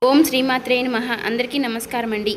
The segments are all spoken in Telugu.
ఓం శ్రీమాత్రే నమః. అందరికీ నమస్కారం అండి.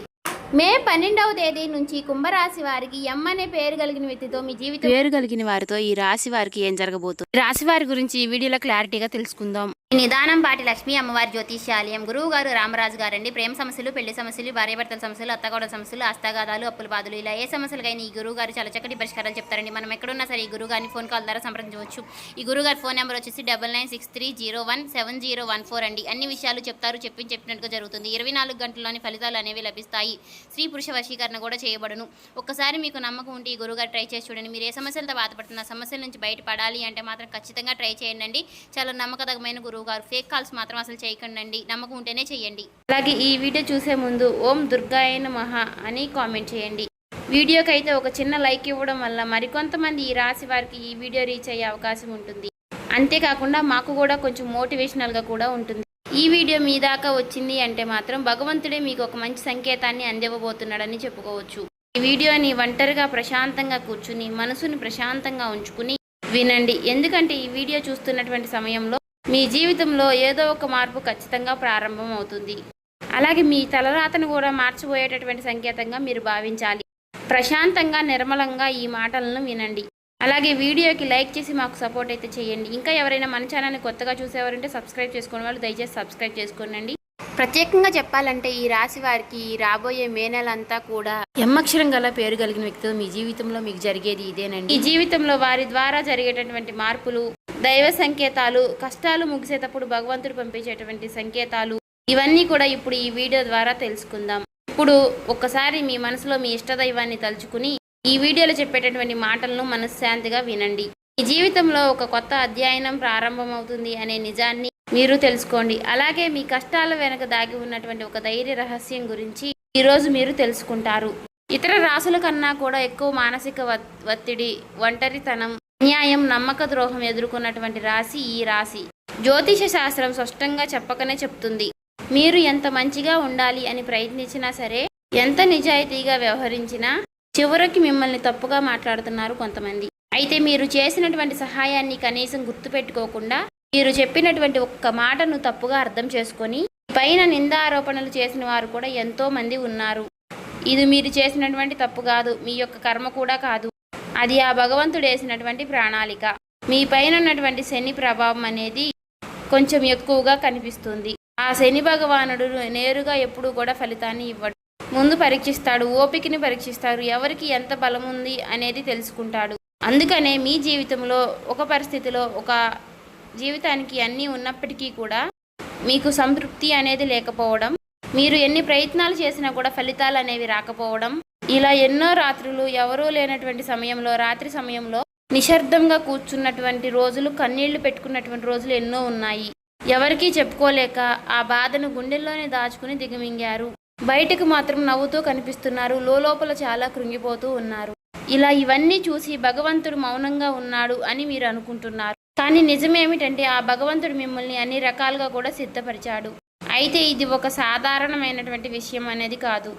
మే 12వ తేదీ నుంచి కుంభరాశి వారికి ఎం అనే పేరు కలిగిన వ్యక్తితో మీ జీవితం పేరు కలిగిన వారితో ఈ రాశి వారికి ఏం జరగబోతుంది, రాశి వారి గురించి ఈ వీడియోలో క్లారిటీగా తెలుసుకుందాం. నిదానం పాటి లక్ష్మీ అమ్మవారి జ్యోతిష్యాలయం గురువు గారు రామరాజు గారండి. ప్రేమ సమస్యలు, పెళ్లి సమస్యలు, భార్యాభర్తల సమస్యలు, అత్తగోడల సమస్యలు, హస్తగాదాలు, అప్పుల బాధలు, ఇలా ఏ సమస్యలకైనా ఈ గురువు గారు చాలా చక్కటి పరిష్కారాలు చెప్తారండి. మనం ఎక్కడున్నా సరే ఈ గురువు గారిని ఫోన్ కాల్ ద్వారా సంప్రదించవచ్చు. ఈ గురువు గారి ఫోన్ నెంబర్ వచ్చేసి 9963017014 అండి. అన్ని విషయాలు చెప్తారు, చెప్పినట్టుగా జరుగుతుంది. 24 గంటల్లోని ఫలితాలు అనేవి లభిస్తాయి. స్త్రీ పురుష వశీకరణ కూడా చేయబడును. ఒక్కసారి మీకు నమ్మకం ఉంటే ఈ గురువు గారు ట్రై చేసి చూడండి. మీరు ఏ సమస్యలతో బాధపడుతున్న సమస్యల నుంచి బయటపడాలి అంటే మాత్రం ఖచ్చితంగా ట్రై చేయండి. చాలా నమ్మకదగమైన గురువు గారు. ఫేక్ కాల్స్ మాత్రం అసలు చేయకండి. నమ్మకం ఉంటేనే చేయండి. అలాగే ఈ వీడియో చూసే ముందు ఓం దుర్గాయ నమః అని కామెంట్ చేయండి. వీడియోకి అయితే ఒక చిన్న లైక్ ఇవ్వడం వల్ల మరికొంతమంది ఈ రాశి వారికి ఈ వీడియో రీచ్ అయ్యే అవకాశం ఉంటుంది. అంతేకాకుండా మాకు కూడా కొంచెం మోటివేషనల్గా కూడా ఉంటుంది. ఈ వీడియో మీ దాకా వచ్చింది అంటే మాత్రం భగవంతుడే మీకు ఒక మంచి సంకేతాన్ని అందివ్వబోతున్నాడని చెప్పుకోవచ్చు. ఈ వీడియోని ఒంటరిగా ప్రశాంతంగా కూర్చుని మనసుని ప్రశాంతంగా ఉంచుకుని వినండి. ఎందుకంటే ఈ వీడియో చూస్తున్నటువంటి సమయంలో మీ జీవితంలో ఏదో ఒక మార్పు ఖచ్చితంగా ప్రారంభం అవుతుంది. అలాగే మీ తలరాతను కూడా మార్చిపోయేటటువంటి సంకేతంగా మీరు భావించాలి. ప్రశాంతంగా నిర్మలంగా ఈ మాటలను వినండి. అలాగే వీడియోకి లైక్ చేసి మాకు సపోర్ట్ అయితే చేయండి. ఇంకా ఎవరైనా మన ఛానల్ని కొత్తగా చూసేవారంటే సబ్స్క్రైబ్ చేసుకునే వాళ్ళు దయచేసి సబ్స్క్రైబ్ చేసుకోండి. ప్రత్యేకంగా చెప్పాలంటే ఈ రాశి వారికి రాబోయే మే నెలంతా కూడా ఎమ్మక్షరం గల పేరు కలిగిన వ్యక్తితో మీ జీవితంలో మీకు జరిగేది ఇదేనండి. ఈ జీవితంలో వారి ద్వారా జరిగేటటువంటి మార్పులు, దైవ సంకేతాలు, కష్టాలు ముగిసేటప్పుడు భగవంతుడు పంపించేటువంటి సంకేతాలు, ఇవన్నీ కూడా ఇప్పుడు ఈ వీడియో ద్వారా తెలుసుకుందాం. ఇప్పుడు ఒక్కసారి మీ మనసులో మీ ఇష్టదైవాన్ని తలుచుకుని ఈ వీడియోలో చెప్పేటటువంటి మాటలను మనశ్శాంతిగా వినండి. ఈ జీవితంలో ఒక కొత్త అధ్యయనం ప్రారంభమవుతుంది అనే నిజాన్ని మీరు తెలుసుకోండి. అలాగే మీ కష్టాల వెనక దాగి ఉన్నటువంటి ఒక ధైర్య రహస్యం గురించి ఈరోజు మీరు తెలుసుకుంటారు. ఇతర రాసుల కన్నా కూడా ఎక్కువ మానసిక ఒత్తిడి, ఒంటరితనం, అన్యాయం, నమ్మక ద్రోహం ఎదుర్కొన్నటువంటి రాశి ఈ రాశి. జ్యోతిష శాస్త్రం స్పష్టంగా చెప్పకనే చెప్తుంది. మీరు ఎంత మంచిగా ఉండాలి అని ప్రయత్నించినా సరే, ఎంత నిజాయితీగా వ్యవహరించినా చివరికి మిమ్మల్ని తప్పుగా మాట్లాడుతున్నారు కొంతమంది. అయితే మీరు చేసినటువంటి సహాయాన్ని కనీసం గుర్తుపెట్టుకోకుండా మీరు చెప్పినటువంటి ఒక్క మాటను తప్పుగా అర్థం చేసుకొని పైన నిందారోపణలు చేసిన వారు కూడా ఎంతో మంది ఉన్నారు. ఇది మీరు చేసినటువంటి తప్పు కాదు, మీ యొక్క కర్మ కూడా కాదు. అది ఆ భగవంతుడు వేసినటువంటి ప్రణాళిక. మీ పైన ఉన్నటువంటి శని ప్రభావం అనేది కొంచెం ఎక్కువగా కనిపిస్తుంది. ఆ శని భగవానుడు నేరుగా ఎప్పుడూ కూడా ఫలితాన్ని ఇవ్వడు. ముందు పరీక్షిస్తాడు, ఓపికని పరీక్షిస్తాడు, ఎవరికి ఎంత బలం ఉంది అనేది తెలుసుకుంటాడు. అందుకనే మీ జీవితంలో ఒక పరిస్థితిలో ఒక జీవితానికి అన్నీ ఉన్నప్పటికీ కూడా మీకు సంతృప్తి అనేది లేకపోవడం, మీరు ఎన్ని ప్రయత్నాలు చేసినా కూడా ఫలితాలు అనేవి రాకపోవడం, ఇలా ఎన్నో రాత్రులు ఎవరూ లేనటువంటి సమయంలో, రాత్రి సమయంలో నిశ్శబ్దంగా కూర్చున్నటువంటి రోజులు, కన్నీళ్లు పెట్టుకున్నటువంటి రోజులు ఎన్నో ఉన్నాయి. ఎవరికీ చెప్పుకోలేక ఆ బాధను గుండెల్లోనే దాచుకుని దిగమింగారు. బయటకు మాత్రం నవ్వుతూ కనిపిస్తున్నారు, లోపల చాలా కృంగిపోతూ ఉన్నారు. ఇలా ఇవన్నీ చూసి భగవంతుడు మౌనంగా ఉన్నాడు అని మీరు అనుకుంటున్నారు. కానీ నిజమేమిటంటే ఆ భగవంతుడు మిమ్మల్ని అన్ని రకాలుగా కూడా సిద్ధపరిచాడు. అయితే ఇది ఒక సాధారణమైనటువంటి విషయం అనేది కాదు.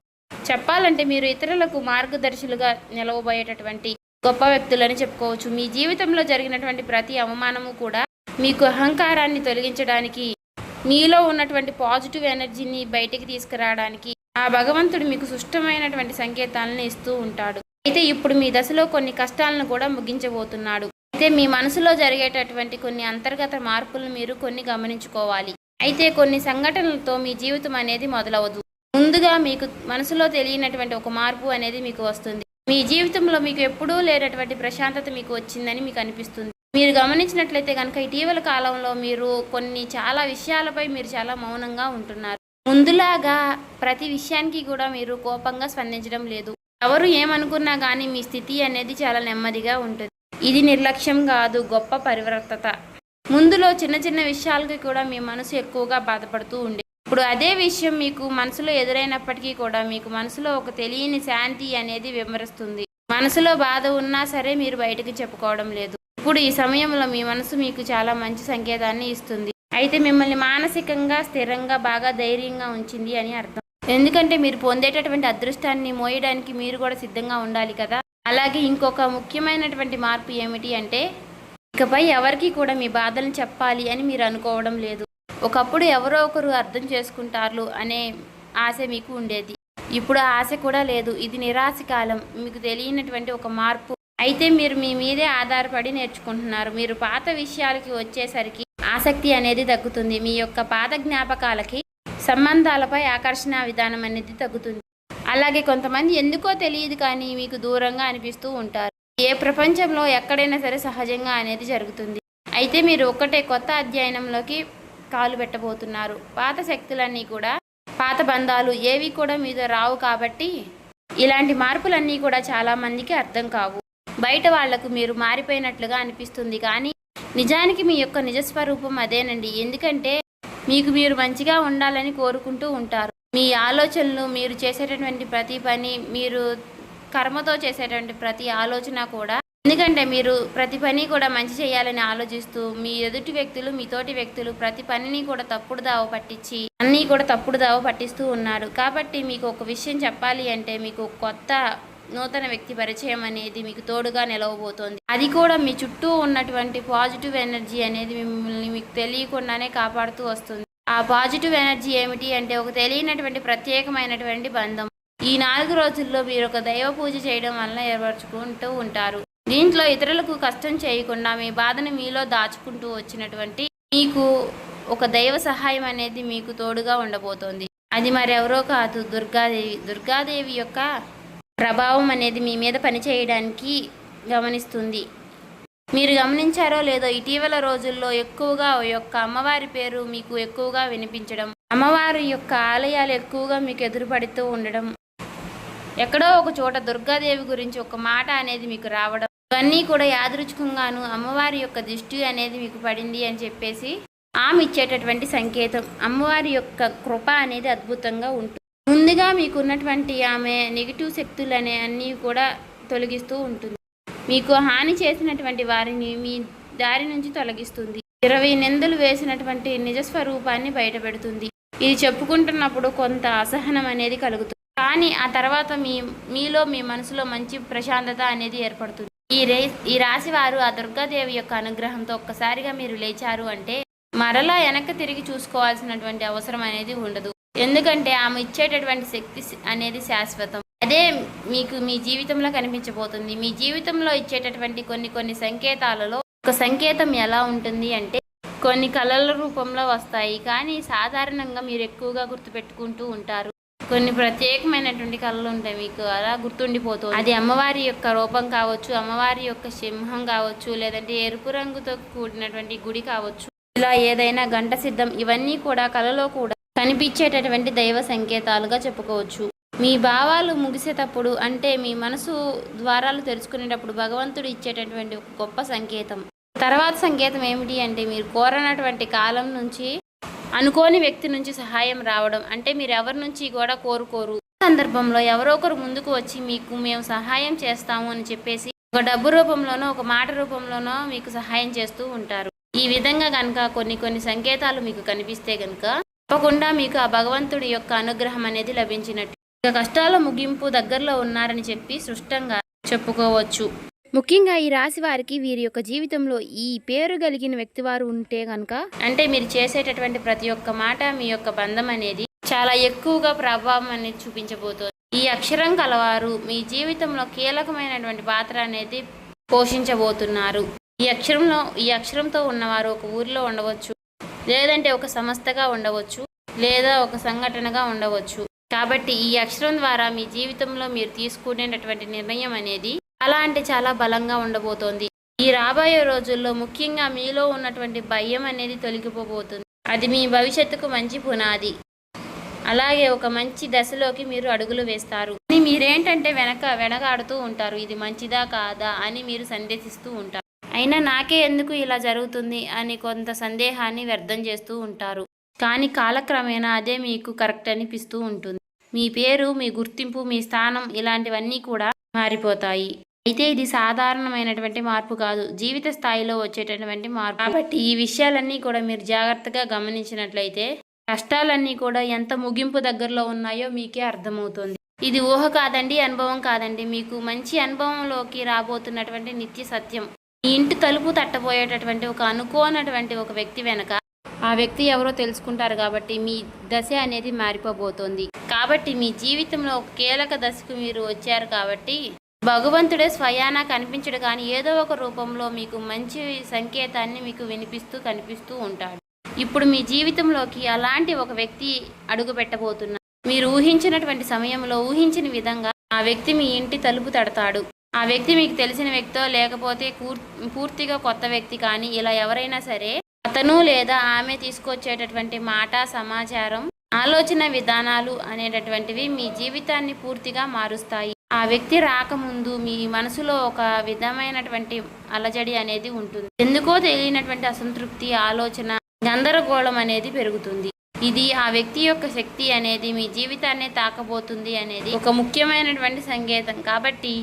చెప్పాలంటే మీరు ఇతరులకు మార్గదర్శులుగా నిలవబోయేటటువంటి గొప్ప వ్యక్తులని చెప్పుకోవచ్చు. మీ జీవితంలో జరిగినటువంటి ప్రతి అవమానము కూడా మీకు అహంకారాన్ని తొలగించడానికి, మీలో ఉన్నటువంటి పాజిటివ్ ఎనర్జీని బయటికి తీసుకురావడానికి ఆ భగవంతుడు మీకు సుష్టమైనటువంటి సంకేతాలను ఇస్తూ ఉంటాడు. అయితే ఇప్పుడు మీ దశలో కొన్ని కష్టాలను కూడా ముగించబోతున్నాడు. అయితే మీ మనసులో జరిగేటటువంటి కొన్ని అంతర్గత మార్పులను మీరు కొన్ని గమనించుకోవాలి. అయితే కొన్ని సంఘటనలతో మీ జీవితం అనేది మొదలవదు. ముందుగా మీకు మనసులో తెలియనటువంటి ఒక మార్పు అనేది మీకు వస్తుంది. మీ జీవితంలో మీకు ఎప్పుడూ లేనటువంటి ప్రశాంతత మీకు వచ్చిందని మీకు అనిపిస్తుంది. మీరు గమనించినట్లయితే కనుక ఇటీవల కాలంలో మీరు చాలా విషయాలపై మీరు చాలా మౌనంగా ఉంటున్నారు. ముందులాగా ప్రతి విషయానికి కూడా మీరు కోపంగా స్పందించడం లేదు. ఎవరు ఏమనుకున్నా కానీ మీ స్థితి అనేది చాలా నెమ్మదిగా ఉంటుంది. ఇది నిర్లక్ష్యం కాదు, గొప్ప పరివర్తత. ముందులో చిన్న చిన్న విషయాలకి కూడా మీ మనసు ఎక్కువగా బాధపడుతూ ఉండే, ఇప్పుడు అదే విషయం మీకు మనసులో ఎదురైనప్పటికీ కూడా మీకు మనసులో ఒక తెలియని శాంతి అనేది విమరిస్తుంది. మనసులో బాధ ఉన్నా సరే మీరు బయటకు చెప్పుకోవడం లేదు. ఇప్పుడు ఈ సమయంలో మీ మనసు మీకు చాలా మంచి సంకేతాన్ని ఇస్తుంది. అయితే మిమ్మల్ని మానసికంగా స్థిరంగా బాగా ధైర్యంగా ఉంచింది అని అర్థం. ఎందుకంటే మీరు పొందేటటువంటి అదృష్టాన్ని మోయడానికి మీరు కూడా సిద్ధంగా ఉండాలి కదా. అలాగే ఇంకొక ముఖ్యమైనటువంటి మార్పు ఏమిటి అంటే, ఇకపై ఎవరికి కూడా మీ బాధలను చెప్పాలి అని మీరు అనుకోవడం లేదు. ఒకప్పుడు ఎవరో ఒకరు అర్థం చేసుకుంటారు అనే ఆశ మీకు ఉండేది. ఇప్పుడు ఆ ఆశ కూడా లేదు. ఇది నిరాశ కాలం. మీకు తెలియనటువంటి ఒక మార్పు. అయితే మీరు మీ మీదే ఆధారపడి నేర్చుకుంటున్నారు. మీరు పాత విషయాలకి వచ్చేసరికి ఆసక్తి అనేది తగ్గుతుంది. మీ యొక్క పాత జ్ఞాపకాలకి, సంబంధాలపై ఆకర్షణ విధానం అనేది తగ్గుతుంది. అలాగే కొంతమంది ఎందుకో తెలియదు కానీ మీకు దూరంగా అనిపిస్తూ ఉంటారు. ఏ ప్రపంచంలో ఎక్కడైనా సరే సహజంగా అనేది జరుగుతుంది. అయితే మీరు ఒక్కటే కొత్త అధ్యయనంలోకి కాలు పెట్టబోతున్నారు. పాత శక్తులన్నీ కూడా, పాత బంధాలు ఏవి కూడా మీతో రావు. కాబట్టి ఇలాంటి మార్పులన్నీ కూడా చాలామందికి అర్థం కావు. బయట వాళ్లకు మీరు మారిపోయినట్లుగా అనిపిస్తుంది కానీ నిజానికి మీ యొక్క నిజస్వరూపం అదేనండి. ఎందుకంటే మీకు మీరు మంచిగా ఉండాలని కోరుకుంటూ ఉంటారు. మీ ఆలోచనలు, మీరు చేసేటటువంటి ప్రతి పని, మీరు కర్మతో చేసేటువంటి ప్రతి ఆలోచన కూడా, ఎందుకంటే మీరు ప్రతి పని కూడా మంచి చేయాలని ఆలోచిస్తూ మీ ఎదుటి వ్యక్తులు, మీ తోటి వ్యక్తులు ప్రతి పనిని కూడా తప్పుడు దావ పట్టించి అన్నీ కూడా తప్పుడు దావ పట్టిస్తూ ఉన్నారు. కాబట్టి మీకు ఒక విషయం చెప్పాలి అంటే మీకు కొత్త నూతన వ్యక్తి పరిచయం అనేది మీకు తోడుగా నిలవబోతోంది. అది కూడా మీ చుట్టూ ఉన్నటువంటి పాజిటివ్ ఎనర్జీ అనేది మిమ్మల్ని మీకు తెలియకుండానే కాపాడుతూ వస్తుంది. ఆ పాజిటివ్ ఎనర్జీ ఏమిటి అంటే ఒక తెలియనటువంటి ప్రత్యేకమైనటువంటి బంధం. ఈ 4 రోజుల్లో మీరు ఒక దైవ పూజ చేయడం వల్ల ఏర్పరచుకుంటూ ఉంటారు. దీంట్లో ఇతరులకు కష్టం చేయకుండా మీ బాధను మీలో దాచుకుంటూ వచ్చినటువంటి మీకు ఒక దైవ సహాయం అనేది మీకు తోడుగా ఉండబోతోంది. అది మరెవరో కాదు, దుర్గాదేవి. దుర్గాదేవి యొక్క ప్రభావం అనేది మీ మీద పనిచేయడానికి గమనిస్తుంది. మీరు గమనించారో లేదో ఇటీవల రోజుల్లో ఎక్కువగా యొక్క అమ్మవారి పేరు మీకు ఎక్కువగా వినిపించడం, అమ్మవారి యొక్క ఆలయాలు ఎక్కువగా మీకు ఎదురుపడుతూ ఉండడం, ఎక్కడో ఒక చోట దుర్గాదేవి గురించి ఒక మాట అనేది మీకు రావడం, ఇవన్నీ కూడా యాదృచ్ఛికంగాను అమ్మవారి యొక్క దృష్టి అనేది మీకు పడింది అని చెప్పేసి ఆమె ఇచ్చేటటువంటి సంకేతం. అమ్మవారి యొక్క కృప అనేది అద్భుతంగా ఉంటుంది. ముందుగా మీకున్నటువంటి ఆమె నెగిటివ్ శక్తులు అనే అన్నీ కూడా తొలగిస్తూ ఉంటుంది. మీకు హాని చేసినటువంటి వారిని మీ దారి నుంచి తొలగిస్తుంది. 20 నిందలు వేసినటువంటి నిజస్వరూపాన్ని బయటపెడుతుంది. ఇది చెప్పుకుంటున్నప్పుడు కొంత అసహనం అనేది కలుగుతుంది. కానీ ఆ తర్వాత మీలో మీ మనసులో మంచి ప్రశాంతత అనేది ఏర్పడుతుంది. ఈ రాశి వారు ఆ దుర్గాదేవి యొక్క అనుగ్రహంతో ఒక్కసారిగా మీరు లేచారు అంటే మరలా వెనక్కి తిరిగి చూసుకోవాల్సినటువంటి అవసరం అనేది ఉండదు. ఎందుకంటే ఆమె ఇచ్చేటటువంటి శక్తి అనేది శాశ్వతం. అదే మీకు మీ జీవితంలో కనిపించబోతుంది. మీ జీవితంలో ఇచ్చేటటువంటి కొన్ని సంకేతాలలో ఒక సంకేతం ఎలా ఉంటుంది అంటే కొన్ని కళల రూపంలో వస్తాయి. కానీ సాధారణంగా మీరు ఎక్కువగా గుర్తుపెట్టుకుంటూ ఉంటారు. కొన్ని ప్రత్యేకమైనటువంటి కళలు ఉంటాయి, మీకు అలా గుర్తుండిపోతుంది. అది అమ్మవారి యొక్క రూపం కావచ్చు, అమ్మవారి యొక్క సింహం కావచ్చు, లేదంటే ఎరుపు రంగుతో కూడినటువంటి గుడి కావచ్చు, ఇలా ఏదైనా గంట సిద్ధం, ఇవన్నీ కూడా కళలో కూడా కనిపించేటటువంటి దైవ సంకేతాలుగా చెప్పుకోవచ్చు. మీ భావాలు ముగిసేటప్పుడు అంటే మీ మనసు ద్వారాలు తెరుచుకునేటప్పుడు భగవంతుడు ఇచ్చేటటువంటి ఒక గొప్ప సంకేతం. తర్వాత సంకేతం ఏమిటి అంటే మీరు కోరనటువంటి కాలం నుంచి అనుకోని వ్యక్తి నుంచి సహాయం రావడం. అంటే మీరు ఎవరి నుంచి కూడా కోరుకోరు, సందర్భంలో ఎవరో ఒకరు ముందుకు వచ్చి మీకు మేము సహాయం చేస్తాము అని చెప్పేసి ఒక డబ్బు రూపంలోనో ఒక మాట రూపంలోనో మీకు సహాయం చేస్తూ ఉంటారు. ఈ విధంగా కనుక కొన్ని సంకేతాలు మీకు కనిపిస్తే కనుక తప్పకుండా మీకు ఆ భగవంతుడి యొక్క అనుగ్రహం అనేది లభించినట్టు. ఇక కష్టాల ముగింపు దగ్గరలో ఉన్నారని చెప్పి స్పష్టంగా చెప్పుకోవచ్చు. ముఖ్యంగా ఈ రాశి వారికి వీరి యొక్క జీవితంలో ఈ పేరు కలిగిన వ్యక్తి వారు ఉంటే కనుక అంటే మీరు చేసేటటువంటి ప్రతి ఒక్క మాట మీ యొక్క బంధం అనేది చాలా ఎక్కువగా ప్రభావం అనేది చూపించబోతోంది. ఈ అక్షరం కలవారు మీ జీవితంలో కీలకమైనటువంటి పాత్ర అనేది పోషించబోతున్నారు. ఈ అక్షరంతో ఉన్నవారు ఒక ఊరిలో ఉండవచ్చు, లేదంటే ఒక సంస్థగా ఉండవచ్చు, లేదా ఒక సంఘటనగా ఉండవచ్చు. కాబట్టి ఈ అక్షరం ద్వారా మీ జీవితంలో మీరు తీసుకునేటటువంటి నిర్ణయం అనేది చాలా అంటే చాలా బలంగా ఉండబోతోంది. ఈ రాబోయే రోజుల్లో ముఖ్యంగా మీలో ఉన్నటువంటి భయం అనేది తొలగిపోబోతుంది. అది మీ భవిష్యత్తుకు మంచి పునాది. అలాగే ఒక మంచి దశలోకి మీరు అడుగులు వేస్తారు. మీరేంటంటే వెనకాడుతూ ఉంటారు, ఇది మంచిదా కాదా అని మీరు సందేహిస్తూ ఉంటారు. అయినా నాకే ఎందుకు ఇలా జరుగుతుంది అని కొంత సందేహాన్ని వ్యర్థం చేస్తూ ఉంటారు. కానీ కాలక్రమేణా అదే మీకు కరెక్ట్ అనిపిస్తూ ఉంటుంది. మీ పేరు, మీ గుర్తింపు, మీ స్థానం ఇలాంటివన్నీ కూడా మారిపోతాయి. అయితే ఇది సాధారణమైనటువంటి మార్పు కాదు, జీవిత స్థాయిలో వచ్చేటటువంటి మార్పు. కాబట్టి ఈ విషయాలన్నీ కూడా మీరు జాగ్రత్తగా గమనించినట్లయితే కష్టాలన్నీ కూడా ఎంత ముగింపు దగ్గరలో ఉన్నాయో మీకే అర్థమవుతుంది. ఇది ఊహ కాదండి, అనుభవం కాదండి, మీకు మంచి అనుభవంలోకి రాబోతున్నటువంటి నిత్య సత్యం. మీ ఇంటి తలుపు తట్టబోయేటటువంటి ఒక అనుకోనటువంటి ఒక వ్యక్తి వెనక ఆ వ్యక్తి ఎవరో తెలుసుకుంటారు కాబట్టి మీ దశ అనేది మారిపోబోతోంది. కాబట్టి మీ జీవితంలో ఒక కీలక దశకు మీరు వచ్చారు కాబట్టి భగవంతుడే స్వయానా కనిపించడు కానీ ఏదో ఒక రూపంలో మీకు మంచి సంకేతాన్ని మీకు వినిపిస్తూ కనిపిస్తూ ఉంటాడు. ఇప్పుడు మీ జీవితంలోకి అలాంటి ఒక వ్యక్తి అడుగు పెట్టబోతున్నారు. మీరు ఊహించినటువంటి సమయంలో ఊహించిన విధంగా ఆ వ్యక్తి మీ ఇంటి తలుపు తడతాడు. ఆ వ్యక్తి మీకు తెలిసిన వ్యక్తో లేకపోతే పూర్తిగా కొత్త వ్యక్తి కానీ ఇలా ఎవరైనా సరే అతను లేదా ఆమె తీసుకొచ్చేటటువంటి మాట, సమాచారం, ఆలోచన విధానాలు అనేటటువంటివి మీ జీవితాన్ని పూర్తిగా మారుస్తాయి. ఆ వ్యక్తి రాకముందు మీ మనసులో ఒక విధమైనటువంటి అలజడి అనేది ఉంటుంది. ఎందుకో తెలియనటువంటి అసంతృప్తి, ఆలోచన, గందరగోళం అనేది పెరుగుతుంది. ఇది ఆ వ్యక్తి యొక్క శక్తి అనేది మీ జీవితాన్ని తాకబోతుంది అనేది ఒక ముఖ్యమైనటువంటి సంకేతం. కాబట్టి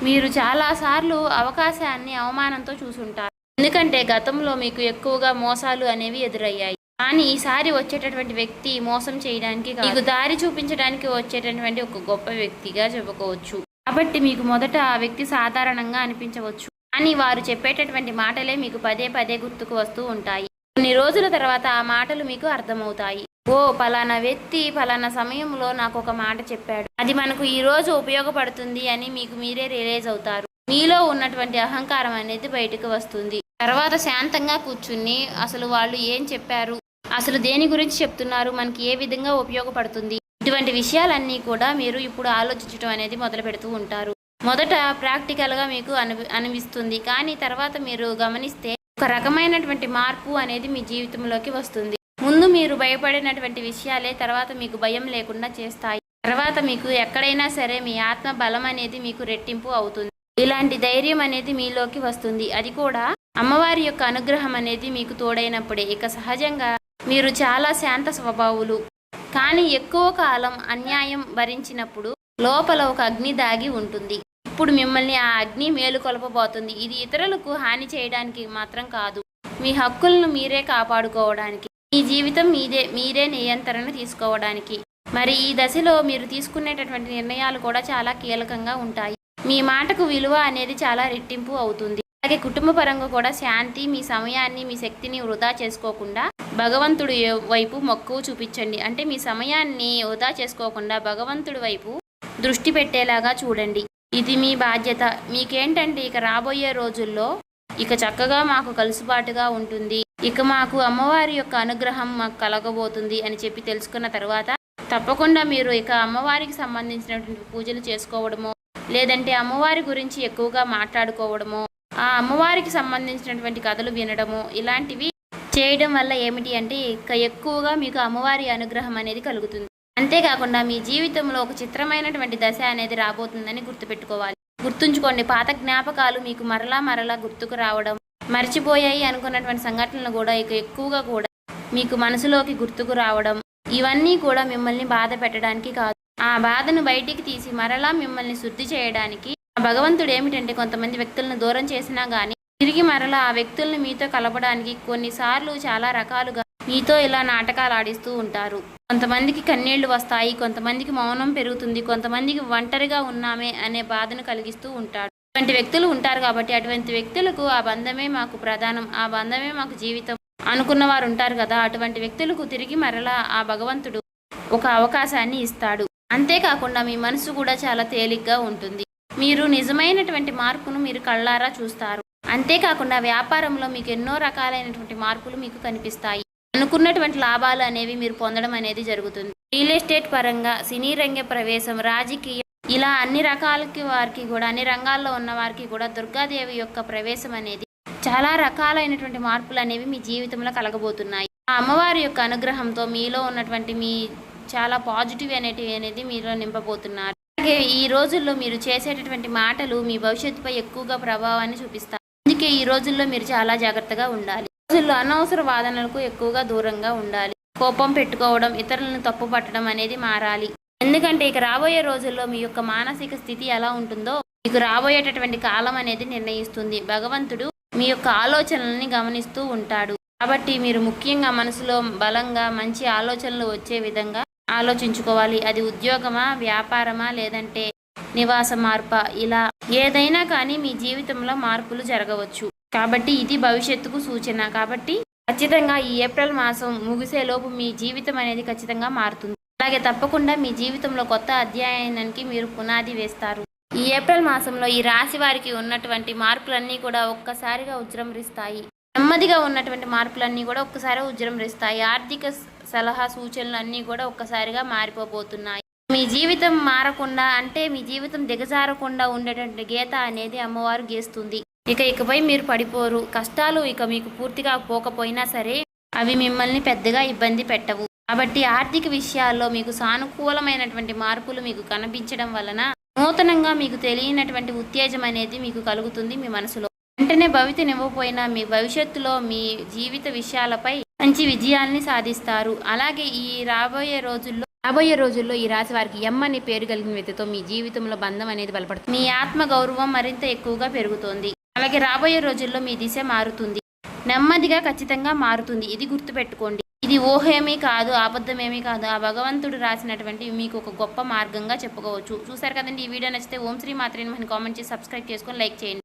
మీరు చాలాసార్లు అవకాశాన్ని అవమానంతో చూసుంటారు. ఎందుకంటే గతంలో మీకు ఎక్కువగా మోసాలు అనేవి ఎదురయ్యాయి. కానీ ఈసారి వచ్చేటటువంటి వ్యక్తి మోసం చేయడానికి మీకు దారి చూపించడానికి వచ్చేటటువంటి ఒక గొప్ప వ్యక్తిగా చెప్పుకోవచ్చు. కాబట్టి మీకు మొదట ఆ వ్యక్తి సాధారణంగా అనిపించవచ్చు, కానీ వారు చెప్పేటటువంటి మాటలే మీకు పదే పదే గుర్తుకు వస్తూ ఉంటాయి. కొన్ని రోజుల తర్వాత ఆ మాటలు మీకు అర్థమవుతాయి. ఓ పలానా వ్యక్తి పలానా సమయంలో నాకు ఒక మాట చెప్పాడు, అది మనకు ఈ రోజు ఉపయోగపడుతుంది అని మీకు మీరే రియలైజ్ అవుతారు. మీలో ఉన్నటువంటి అహంకారం అనేది బయటకు వస్తుంది. తర్వాత శాంతంగా కూర్చుని అసలు వాళ్ళు ఏం చెప్పారు, అసలు దేని గురించి చెప్తున్నారు, మనకి ఏ విధంగా ఉపయోగపడుతుంది, ఇటువంటి విషయాలన్నీ కూడా మీరు ఇప్పుడు ఆలోచించడం అనేది మొదలు పెడుతూ ఉంటారు. మొదట ప్రాక్టికల్గా మీకు అనిపిస్తుంది, కానీ తర్వాత మీరు గమనిస్తే ఒక రకమైనటువంటి మార్పు అనేది మీ జీవితంలోకి వస్తుంది. ముందు మీరు భయపడినటువంటి విషయాలే తర్వాత మీకు భయం లేకుండా చేస్తాయి. తర్వాత మీకు ఎక్కడైనా సరే మీ ఆత్మ బలం అనేది మీకు రెట్టింపు అవుతుంది. ఇలాంటి ధైర్యం అనేది మీలోకి వస్తుంది. అది కూడా అమ్మవారి యొక్క అనుగ్రహం అనేది మీకు తోడైనప్పుడే. ఇక సహజంగా మీరు చాలా శాంత స్వభావులు, కానీ ఎక్కువ కాలం అన్యాయం భరించినప్పుడు లోపల ఒక అగ్ని దాగి ఉంటుంది. ఇప్పుడు మిమ్మల్ని ఆ అగ్ని మేలుకొల్పబోతుంది. ఇది ఇతరులకు హాని చేయడానికి మాత్రం కాదు, మీ హక్కులను మీరే కాపాడుకోవడానికి, మీ జీవితం మీరే నియంత్రణ తీసుకోవడానికి. మరి ఈ దశలో మీరు తీసుకునేటటువంటి నిర్ణయాలు కూడా చాలా కీలకంగా ఉంటాయి. మీ మాటకు విలువ అనేది చాలా రెట్టింపు అవుతుంది. అలాగే కుటుంబ పరంగా కూడా శాంతి, మీ సమయాన్ని, మీ శక్తిని వృధా చేసుకోకుండా భగవంతుడి వైపు మక్కువ చూపించండి. అంటే మీ సమయాన్ని వృధా చేసుకోకుండా భగవంతుడి వైపు దృష్టి పెట్టేలాగా చూడండి. ఇది మీ బాధ్యత. మీకేంటంటే ఇక రాబోయే రోజుల్లో ఇక చక్కగా మాకు కలుసుబాటుగా ఉంటుంది, ఇక మాకు అమ్మవారి యొక్క అనుగ్రహం మాకు కలగబోతుంది అని చెప్పి తెలుసుకున్న తర్వాత తప్పకుండా మీరు ఇక అమ్మవారికి సంబంధించినటువంటి పూజలు చేసుకోవడమో, లేదంటే అమ్మవారి గురించి ఎక్కువగా మాట్లాడుకోవడమో, ఆ అమ్మవారికి సంబంధించినటువంటి కథలు వినడము, ఇలాంటివి చేయడం వల్ల ఏమిటి అంటే ఇక ఎక్కువగా మీకు అమ్మవారి అనుగ్రహం అనేది కలుగుతుంది. అంతేకాకుండా మీ జీవితంలో ఒక చిత్రమైనటువంటి దశ అనేది రాబోతుందని గుర్తుపెట్టుకోవాలి. గుర్తుంచుకోండి, పాత జ్ఞాపకాలు మీకు మరలా గుర్తుకు రావడం, మర్చిపోయాయి అనుకున్నటువంటి సంఘటనలు కూడా ఇక ఎక్కువగా కూడా మీకు మనసులోకి గుర్తుకు రావడం, ఇవన్నీ కూడా మిమ్మల్ని బాధ పెట్టడానికి కాదు, ఆ బాధను బయటికి తీసి మరలా మిమ్మల్ని శుద్ధి చేయడానికి. భగవంతుడు ఏమిటంటే కొంతమంది వ్యక్తులను దూరం చేసినా కానీ తిరిగి మరలా ఆ వ్యక్తులను మీతో కలపడానికి కొన్నిసార్లు చాలా రకాలుగా మీతో ఇలా నాటకాలు ఆడిస్తూ ఉంటారు. కొంతమందికి కన్నీళ్లు వస్తాయి, కొంతమందికి మౌనం పెరుగుతుంది, కొంతమందికి ఒంటరిగా ఉన్నామే అనే బాధను కలిగిస్తూ ఉంటాడు. అటువంటి వ్యక్తులు ఉంటారు. కాబట్టి అటువంటి వ్యక్తులకు ఆ బంధమే మాకు ప్రధానం, ఆ బంధమే మాకు జీవితం అనుకున్న వారు ఉంటారు కదా, అటువంటి వ్యక్తులకు తిరిగి మరలా ఆ భగవంతుడు ఒక అవకాశాన్ని ఇస్తాడు. అంతేకాకుండా మీ మనసు కూడా చాలా తేలిగ్గా ఉంటుంది. మీరు నిజమైనటువంటి మార్పును మీరు కళ్ళారా చూస్తారు. అంతేకాకుండా వ్యాపారంలో మీకు ఎన్నో రకాలైనటువంటి మార్పులు మీకు కనిపిస్తాయి. అనుకున్నటువంటి లాభాలు అనేవి మీరు పొందడం అనేది జరుగుతుంది. రియల్ ఎస్టేట్ పరంగా, సినీ రంగ ప్రవేశం, రాజకీయం, ఇలా అన్ని రకాలకి వారికి కూడా, అన్ని రంగాల్లో ఉన్న వారికి కూడా దుర్గాదేవి యొక్క ప్రవేశం అనేది చాలా రకాలైనటువంటి మార్పులు అనేవి మీ జీవితంలో కలగబోతున్నాయి. ఆ అమ్మవారి యొక్క అనుగ్రహంతో మీలో ఉన్నటువంటి మీ చాలా పాజిటివ్ అనేది మీలో నింపబోతున్నారు. అలాగే ఈ రోజుల్లో మీరు చేసేటటువంటి మాటలు మీ భవిష్యత్తుపై ఎక్కువగా ప్రభావాన్ని చూపిస్తాయి. అందుకే ఈ రోజుల్లో మీరు చాలా జాగ్రత్తగా ఉండాలి. రోజుల్లో అనవసర వాదనలకు ఎక్కువగా దూరంగా ఉండాలి. కోపం పెట్టుకోవడం, ఇతరులను తప్పు పట్టడం అనేది మారాలి. ఎందుకంటే ఇక రాబోయే రోజుల్లో మీ యొక్క మానసిక స్థితి ఎలా ఉంటుందో మీకు రాబోయేటటువంటి కాలం అనేది నిర్ణయిస్తుంది. భగవంతుడు మీ యొక్క ఆలోచనల్ని గమనిస్తూ ఉంటాడు. కాబట్టి మీరు ముఖ్యంగా మనసులో బలంగా మంచి ఆలోచనలు వచ్చే విధంగా ఆలోచించుకోవాలి. అది ఉద్యోగమా, వ్యాపారమా, లేదంటే నివాస మార్పా, ఇలా ఏదైనా కానీ మీ జీవితంలో మార్పులు జరగవచ్చు. కాబట్టి ఇది భవిష్యత్తుకు సూచన. కాబట్టి ఖచ్చితంగా ఈ ఏప్రిల్ మాసం ముగిసేలోపు మీ జీవితం అనేది ఖచ్చితంగా మారుతుంది. అలాగే తప్పకుండా మీ జీవితంలో కొత్త అధ్యాయానికి మీరు పునాది వేస్తారు. ఈ ఏప్రిల్ మాసంలో ఈ రాశి వారికి ఉన్నటువంటి మార్పులన్నీ కూడా ఒక్కసారిగా ఉజ్జృంభిస్తాయి. నెమ్మదిగా ఉన్నటువంటి మార్పులన్నీ కూడా ఒక్కసారి ఉజ్జృంభిస్తాయి. ఆర్థిక సలహా సూచనలు అన్నీ కూడా ఒక్కసారిగా మారిపోబోతున్నాయి. మీ జీవితం మారకుండా అంటే మీ జీవితం దిగజారకుండా ఉండేటువంటి గీత అనేది అమ్మవారు గీస్తుంది. ఇకపై మీరు పడిపోరు. కష్టాలు ఇక మీకు పూర్తిగా పోకపోయినా సరే అవి మిమ్మల్ని పెద్దగా ఇబ్బంది పెట్టవు. కాబట్టి ఆర్థిక విషయాల్లో మీకు సానుకూలమైనటువంటి మార్పులు మీకు కనిపించడం వలన నూతనంగా మీకు తెలియనటువంటి ఉత్తేజం అనేది మీకు కలుగుతుంది మీ మనసులో. వెంటనే భవితనివ్వకపోయినా మీ భవిష్యత్తులో మీ జీవిత విషయాలపై మంచి విజయాల్ని సాధిస్తారు. అలాగే ఈ రాబోయే రోజుల్లో ఈ రాశి వారికి ఎం అనే పేరు కలిగిన వ్యక్తితో మీ జీవితంలో బంధం అనేది బలపడుతుంది. మీ ఆత్మ గౌరవం మరింత ఎక్కువగా పెరుగుతోంది. అలాగే రాబోయే రోజుల్లో మీ దిశ మారుతుంది. నెమ్మదిగా ఖచ్చితంగా మారుతుంది. ఇది గుర్తుపెట్టుకోండి. ఇది ఊహేమీ కాదు, అబద్ధమేమీ కాదు. ఆ భగవంతుడు రాసినటువంటి మీకు ఒక గొప్ప మార్గంగా చెప్పుకోవచ్చు. చూసారు కదండి. ఈ వీడియో నచ్చితే ఓం శ్రీ మాత్రే నమః అని కామెంట్ చేసి సబ్స్క్రైబ్ చేసుకొని లైక్ చేయండి.